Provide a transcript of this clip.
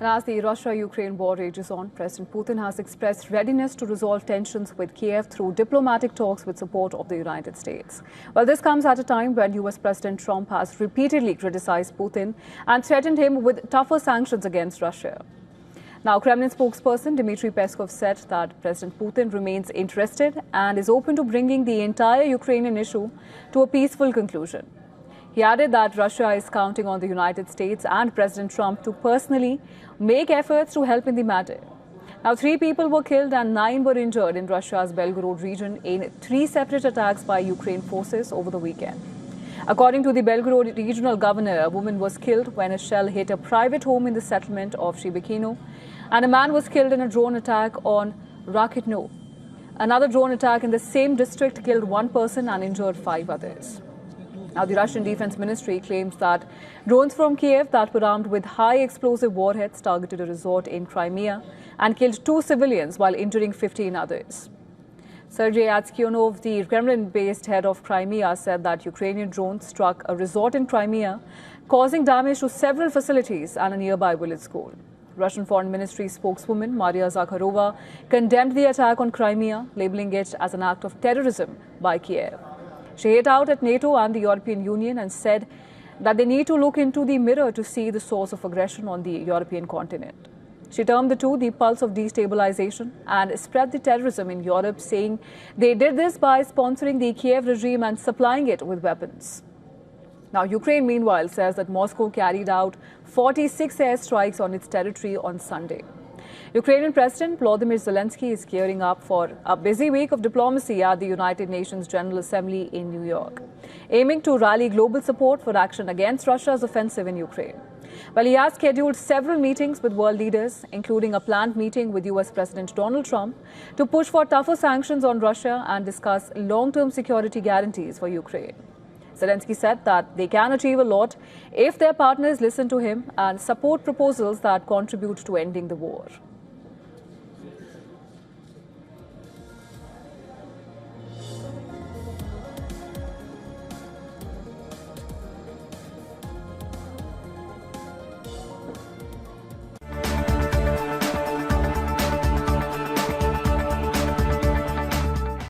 And as the Russia-Ukraine war rages on, President Putin has expressed readiness to resolve tensions with Kiev through diplomatic talks with support of the United States. Well, this comes at a time when US President Trump has repeatedly criticized Putin and threatened him with tougher sanctions against Russia. Now, Kremlin spokesperson Dmitry Peskov said that President Putin remains interested and is open to bringing the entire Ukrainian issue to a peaceful conclusion. He added that Russia is counting on the United States and President Trump to personally make efforts to help in the matter. Now, 3 people were killed and 9 were injured in Russia's Belgorod region in 3 separate attacks by Ukraine forces over the weekend. According to the Belgorod regional governor, a woman was killed when a shell hit a private home in the settlement of Shibikino, and a man was killed in a drone attack on Rakitno. Another drone attack in the same district killed 1 person and injured 5 others. Now, the Russian Defense Ministry claims that drones from Kiev that were armed with high explosive warheads targeted a resort in Crimea and killed 2 civilians while injuring 15 others. Sergei Atskionov, the Kremlin-based head of Crimea, said that Ukrainian drones struck a resort in Crimea, causing damage to several facilities and a nearby village school. Russian Foreign Ministry spokeswoman Maria Zakharova condemned the attack on Crimea, labeling it as an act of terrorism by Kiev. She hit out at NATO and the European Union and said that they need to look into the mirror to see the source of aggression on the European continent. She termed the two the pulse of destabilization and spread the terrorism in Europe, saying they did this by sponsoring the Kiev regime and supplying it with weapons. Now, Ukraine, meanwhile, says that Moscow carried out 46 airstrikes on its territory on Sunday. Ukrainian President Volodymyr Zelensky is gearing up for a busy week of diplomacy at the United Nations General Assembly in New York, aiming to rally global support for action against Russia's offensive in Ukraine. Well, he has scheduled several meetings with world leaders, including a planned meeting with US President Donald Trump, to push for tougher sanctions on Russia and discuss long-term security guarantees for Ukraine. Zelensky said that they can achieve a lot if their partners listen to him and support proposals that contribute to ending the war.